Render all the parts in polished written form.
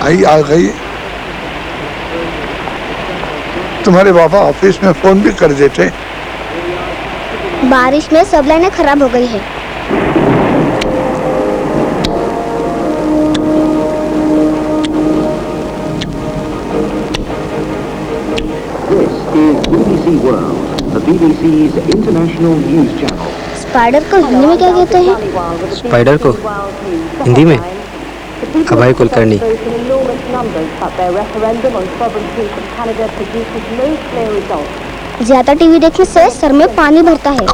भाई आ गई। तुम्हारे पापा ऑफिस में फोन भी कर देते। बारिश में सब लाइनें खराब हो गई है। BBC World, the BBC's international news channel. Spider को हिंदी में क्या कहते हैं? स्पाइडर को हिंदी में हवाई कुलकर्णी। ज्यादा टीवी देखने से सर में पानी भरता है।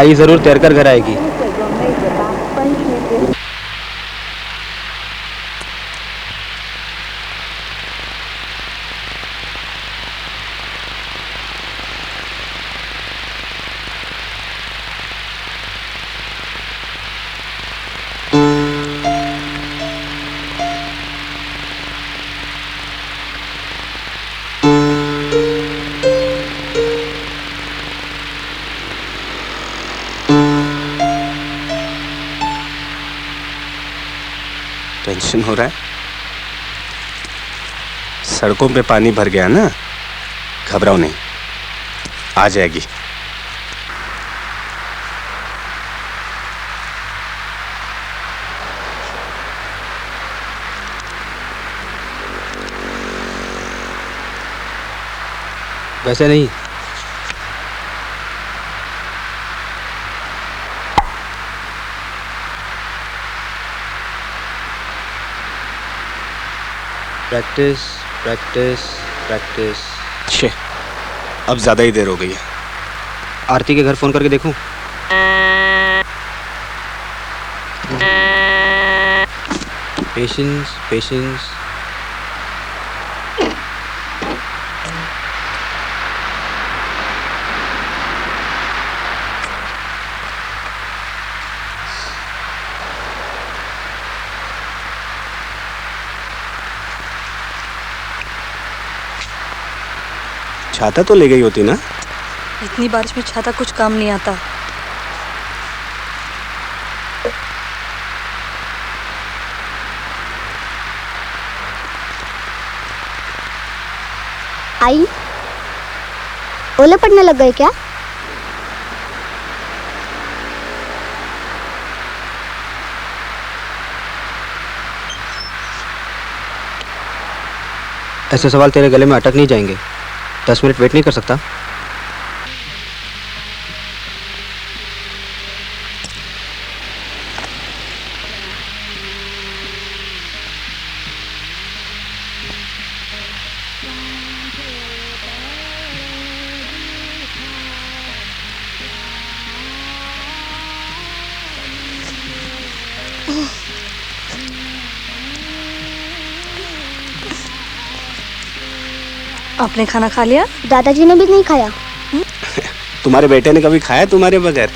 आई जरूर तैरकर घर आएगी। टेंशन हो रहा है। सड़कों पे पानी भर गया ना, घबराओ नहीं, आ जाएगी। वैसे नहीं, प्रैक्टिस प्रैक्टिस प्रैक्टिस। छे, अब ज्यादा ही देर हो गई है। आरती के घर फोन करके देखूं? Patience patience. छाता तो ले गई होती ना? इतनी बारिश में छाता कुछ काम नहीं आता। आई, ओले पड़ने लग गए क्या? ऐसे सवाल तेरे गले में अटक नहीं जाएंगे। 10 मिनट वेट नहीं कर सकता? आपने खाना खा लिया? दादाजी ने भी नहीं खाया। तुम्हारे बेटे ने कभी खाया तुम्हारे बगैर?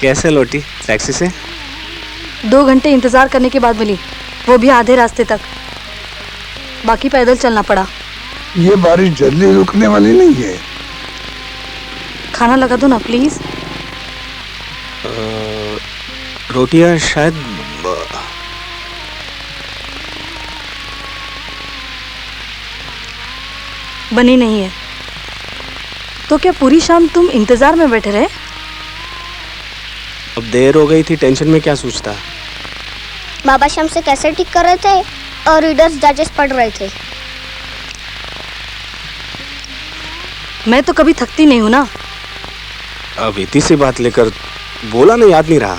कैसे लौटी टैक्सी से? 2 घंटे इंतजार करने के बाद मिली, वो भी आधे रास्ते तक। बाकी पैदल चलना पड़ा। ये बारिश जल्दी रुकने वाली नहीं है। खाना लगा दो ना प्लीज। रोटियां शायद बनी नहीं है। तो क्या पूरी शाम तुम इंतजार में बैठे रहे? अब देर हो गई थी, टेंशन में क्या सोचता। बाबा शाम से कैसे ठीक कर रहे थे और रीडर्स डाइजेस्ट पढ़ रहे थे। मैं तो कभी थकती नहीं हूं ना। अब इतनी सी बात लेकर बोला ना, याद नहीं रहा।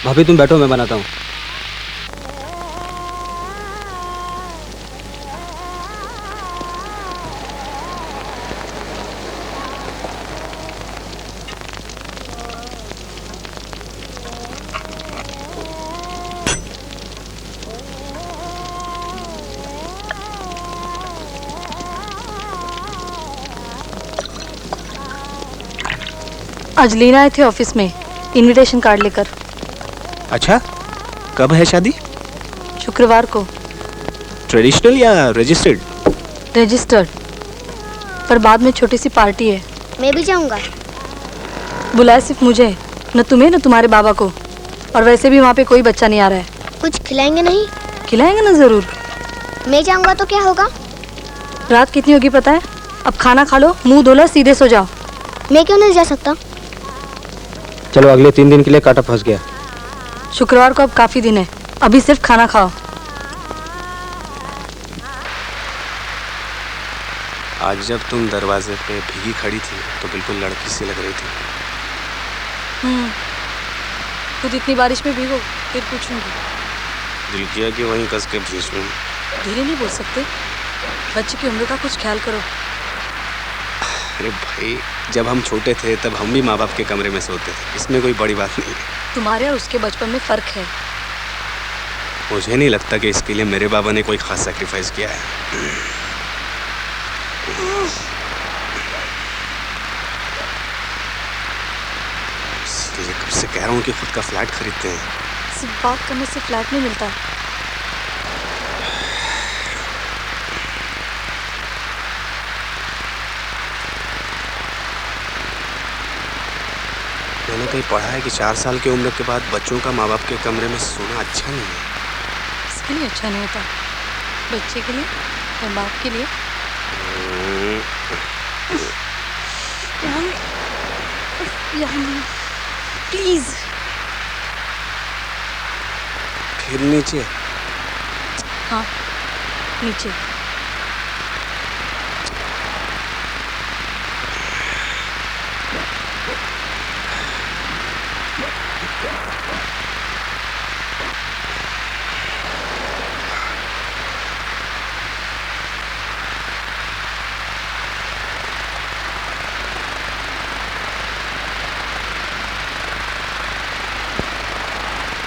भाभी तुम बैठो, मैं बनाता हूँ। आज लेना आए थे ऑफिस में इनविटेशन कार्ड लेकर। अच्छा, कब है शादी? शुक्रवार को। ट्रेडिशनल या रजिस्टर्ड? रजिस्टर्ड, पर बाद में छोटी सी पार्टी है। मैं भी जाऊंगा। बुलाया सिर्फ मुझे है, न तुम्हें न तुम्हारे बाबा को। और वैसे भी वहाँ पे कोई बच्चा नहीं आ रहा है। कुछ खिलाएंगे नहीं? खिलाएंगे ना जरूर। मैं जाऊंगा तो क्या होगा? रात कितनी होगी पता है? अब खाना खा लो, मुंह धो लो, सीधे सो जाओ। मैं क्यों नहीं जा सकता? चलो अगले 3 दिन के लिए कांटा फंस गया। शुक्रवार को अब काफी दिन है, अभी सिर्फ खाना खाओ। आज जब तुम दरवाजे पे भीगी खड़ी थी तो बिल्कुल लड़की सी लग रही थी। खुद इतनी बारिश में भीगो, फिर पूछूंगी। दिल किया कि वहीं कस के भीज लूं। धीरे नहीं बोल सकते, बच्चे की उम्र का कुछ ख्याल करो। अरे भाई, जब हम छोटे थे तब हम भी माँ बाप के कमरे में सोते थे, इसमें कोई बड़ी बात नहीं है। तुम्हारे और उसके बचपन में फर्क है। मुझे नहीं लगता कि इसके लिए मेरे बाबा ने कोई खास सैक्रिफाइस किया है। इसलिए कब से कह रहा हूँ कि खुद का फ्लैट खरीदते हैं। सिर्फ बात करने से फ्लैट नहीं मिलता। मैंने कहीं पढ़ा है कि 4 साल की उम्र के बाद बच्चों का माँ बाप के कमरे में सोना अच्छा नहीं है। इसके लिए अच्छा नहीं होता, बच्चे के लिए या बाप के लिए। प्लीज। फिर नीचे। हाँ, नीचे।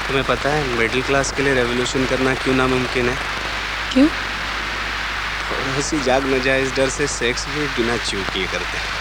तुम्हें पता है मिडिल क्लास के लिए रेवोल्यूशन करना क्यों नामुमकिन है? क्यों? थोड़ा सी जाग न जाए इस डर से सेक्स भी बिना च्यू किए करते हैं।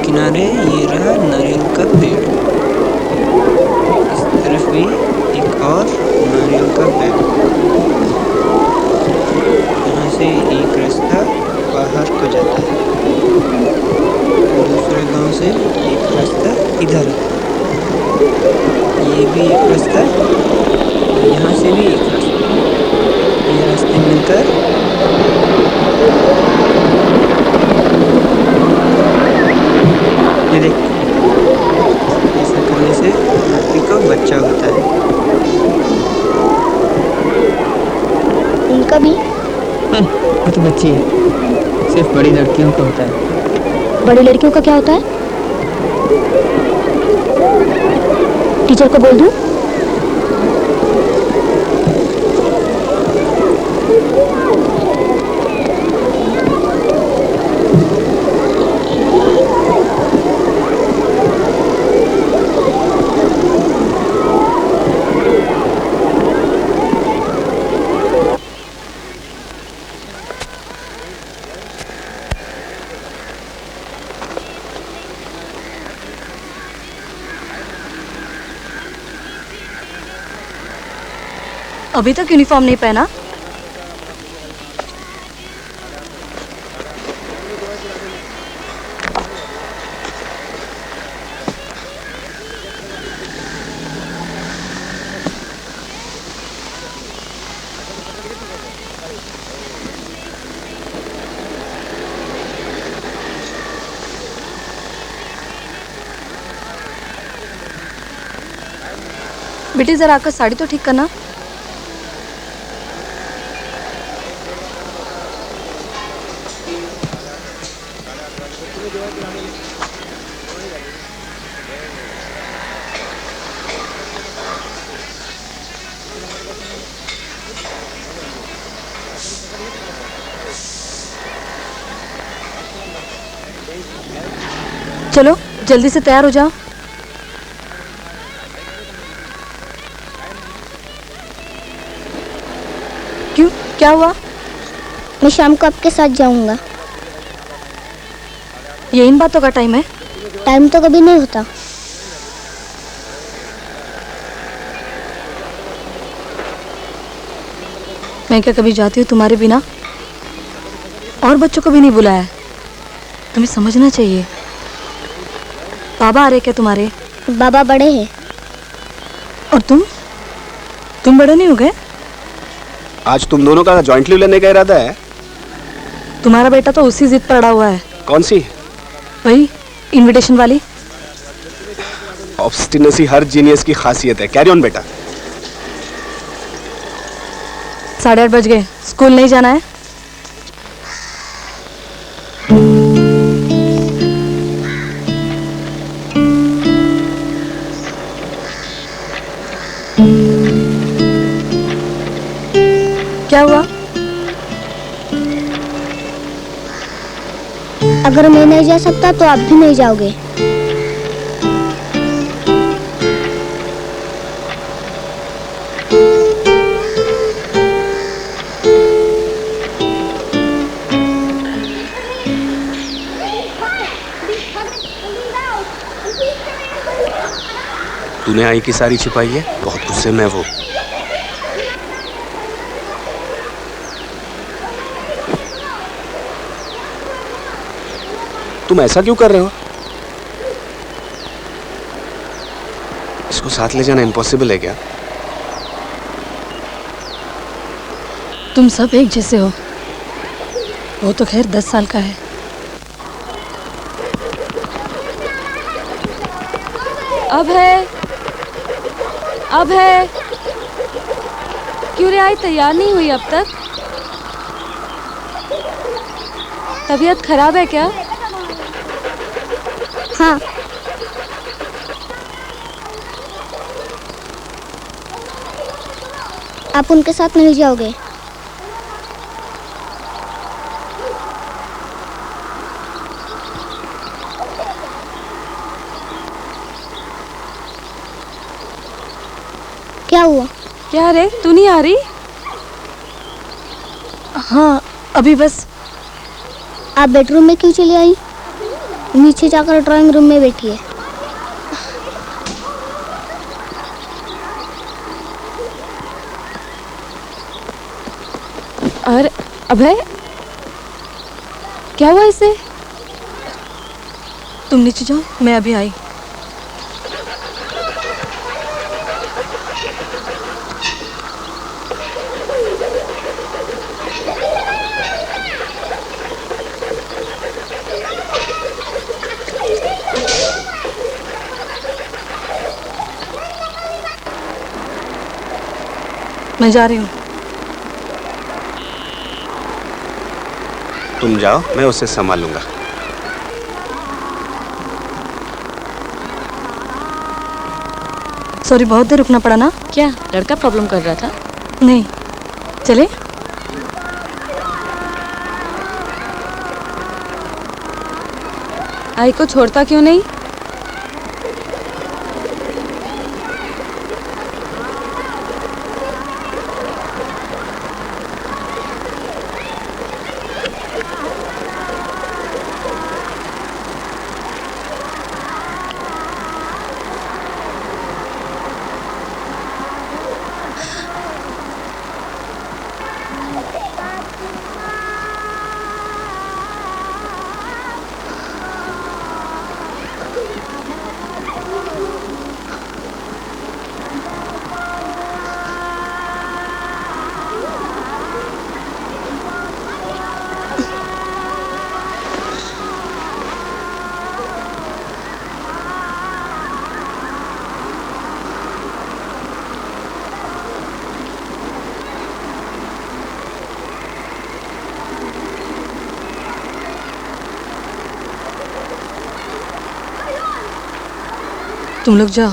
किनारे ये रहा नारियल का पेड़, इस तरफ भी एक और नारियल का पेड़। यहाँ से एक रास्ता बाहर को जाता है, दूसरे गांव से एक रास्ता इधर, ये भी एक रास्ता, यहाँ से भी एक रास्ता। ये रास्ते मिलकर ये देख, ऐसा करने से लड़की को बच्चा होता है। उनका भी? वो तो बच्ची है, सिर्फ बड़ी लड़कियों का होता है। बड़ी लड़कियों का क्या होता है? टीचर को बोल दूं? अभी तक यूनिफॉर्म नहीं पहना? बेटी जरा आकर साड़ी तो ठीक करना। चलो जल्दी से तैयार हो जाओ। क्यों, क्या हुआ? मैं शाम को आपके साथ जाऊंगा। ये इन बातों का टाइम है? टाइम तो कभी नहीं होता। मैं क्या कभी जाती हूँ तुम्हारे बिना? और बच्चों को भी नहीं बुलाया। तुम्हें समझना चाहिए। बाबा आ रहे क्या तुम्हारे? बाबा बड़े हैं। और तुम बड़े नहीं हो गए? आज तुम दोनों का जॉइंटली लेने का इरादा है? तुम्हारा बेटा तो उसी जिद पर अड़ा हुआ है। कौन सी? वही इनविटेशन वाली। ऑब्स्टिनेसी हर जीनियस की खासियत है। कैरी ऑन बेटा। 8:30 बज गए, स्कूल नहीं जाना है? क्या हुआ? अगर मैं नहीं जा सकता तो आप भी नहीं जाओगे। तूने आई की सारी छिपाई है? बहुत गुस्से में है वो। तुम ऐसा क्यों कर रहे हो? इसको साथ ले जाना इम्पॉसिबल है क्या? तुम सब एक जैसे हो। वो तो खैर 10 साल का है। अब है क्यों रिहाई तैयार नहीं हुई अब तक? तबीयत खराब है क्या? हाँ। आप उनके साथ नहीं जाओगे? क्या हुआ? क्या रे, तू नहीं आ रही? हाँ, अभी बस। आप बेडरूम में क्यों चली आई? नीचे जाकर ड्राइंग रूम में बैठिए। और अभय, क्या हुआ इसे? तुम नीचे जाओ, मैं अभी आई। मैं जा रही हूँ। तुम जाओ, मैं उसे संभालूंगा। सॉरी, बहुत देर रुकना पड़ा ना। क्या लड़का प्रॉब्लम कर रहा था? नहीं, चले। आई को छोड़ता क्यों नहीं? तुम लोग जाओ।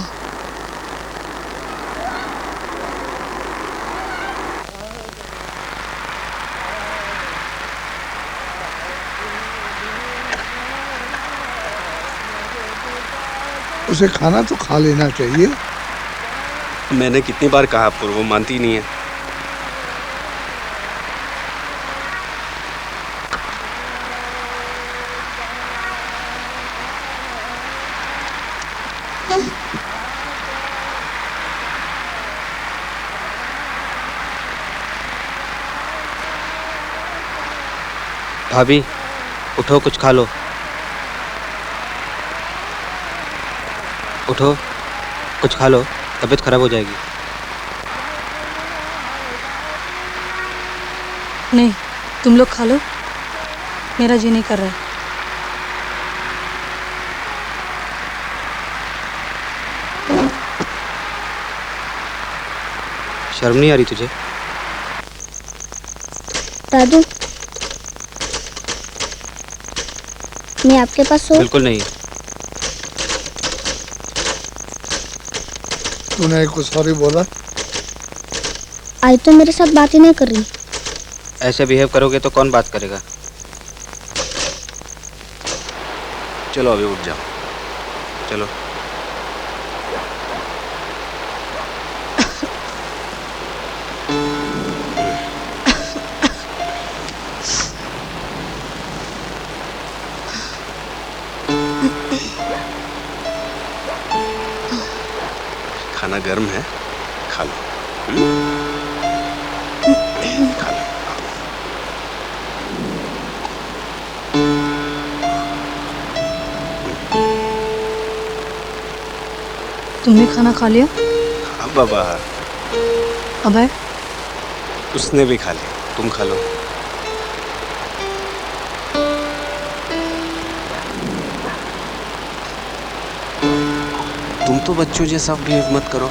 उसे खाना तो खा लेना चाहिए। मैंने कितनी बार कहा आपको, वो मानती ही नहीं है। भाभी उठो, कुछ खा लो। उठो, कुछ खा लो, तबीयत खराब हो जाएगी। नहीं, तुम लोग खा लो, मेरा जी नहीं कर रहा है। शर्म नहीं आ रही तुझे? दादू, मैं आपके पास सो। बिल्कुल नहीं। तूने कुछ सॉरी बोला? आज तो मेरे साथ बात ही नहीं कर रही। ऐसे बिहेव करोगे तो कौन बात करेगा? चलो अभी उठ जाओ, चलो। खाना गर्म है, खा लो। खा लो। तुमने खाना खा लिया? हाँ बाबा, अभय? उसने भी खा लिया, तुम खा लो। तुम तो बच्चों जैसा बिहेव मत करो।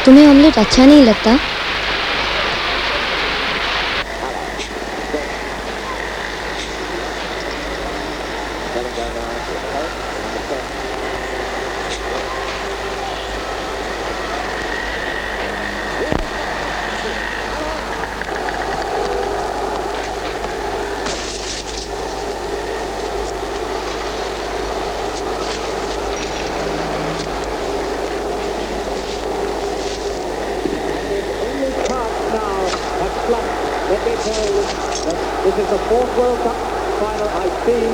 तुम्हें ऑमलेट अच्छा नहीं लगता? This is the fourth World Cup final I've seen,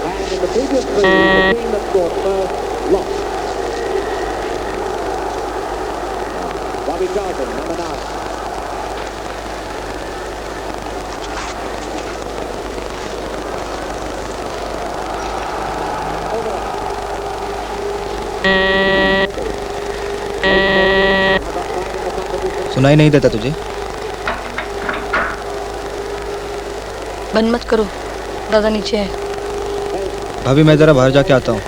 and in the previous three, the team that scored first lost. Bobby Charlton, number 9. सुनाई नहीं देता तुझे? बंद मत करो, दादा नीचे है। भाभी मैं ज़रा बाहर जाके आता हूँ।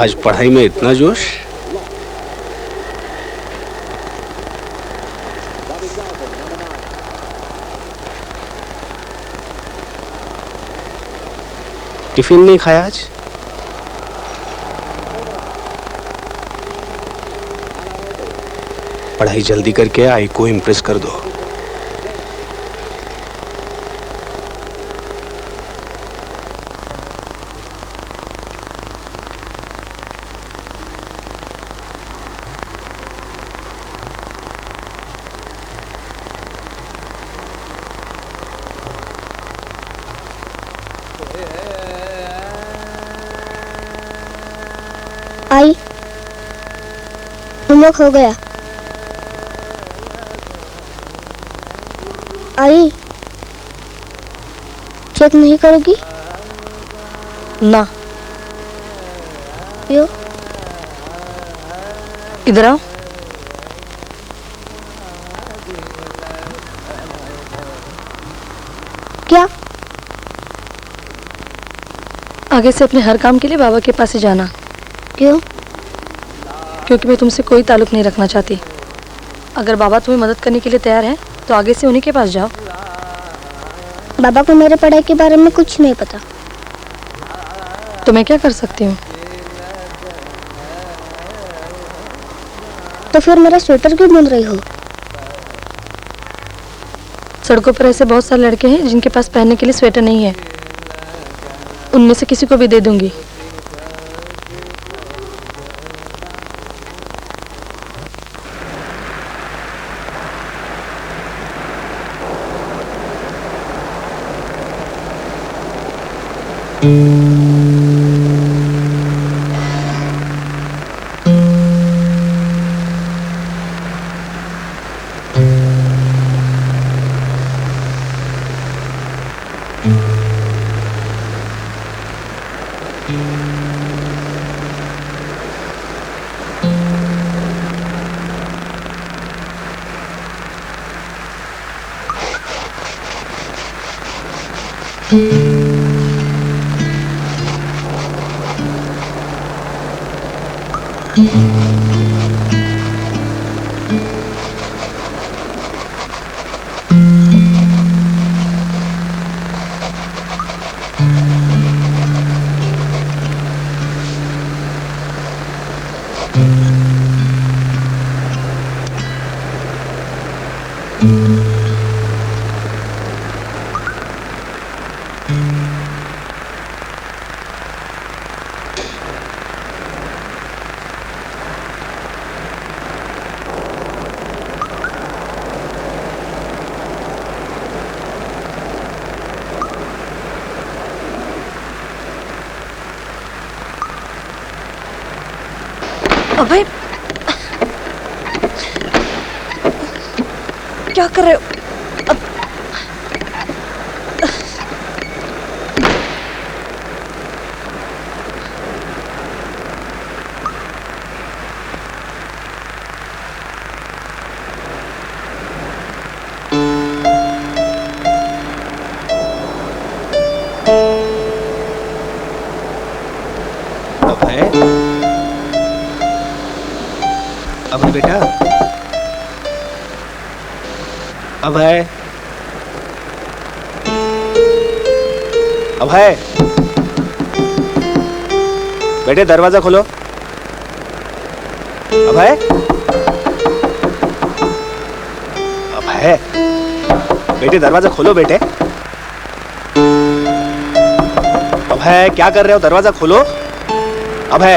आज पढ़ाई में इतना जोश। टिफिन नहीं खाया आज? पढ़ाई जल्दी करके आई को इम्प्रेस कर दो। आई, होमवर्क हो गया। आई चेक नहीं करोगी? ना। क्यों? इधर आओ। क्या? आगे से अपने हर काम के लिए बाबा के पास ही जाना। क्यों? क्योंकि मैं तुमसे कोई ताल्लुक नहीं रखना चाहती। अगर बाबा तुम्हें मदद करने के लिए तैयार हैं तो आगे से उन्हीं के पास जाओ। बाबा को मेरे पढ़ाई के बारे में कुछ नहीं पता। तो मैं क्या कर सकती हूँ? तो फिर मेरा स्वेटर क्यों बुन रही हो? सड़कों पर ऐसे बहुत सारे लड़के हैं जिनके पास पहनने के लिए स्वेटर नहीं है। उनमें से किसी को भी दे दूंगी। अबे क्या कर रहे हो? अब बेटा अब है बेटे दरवाजा खोलो। अब है बेटे दरवाजा खोलो बेटे। अब है क्या कर रहे हो? दरवाजा खोलो। अब है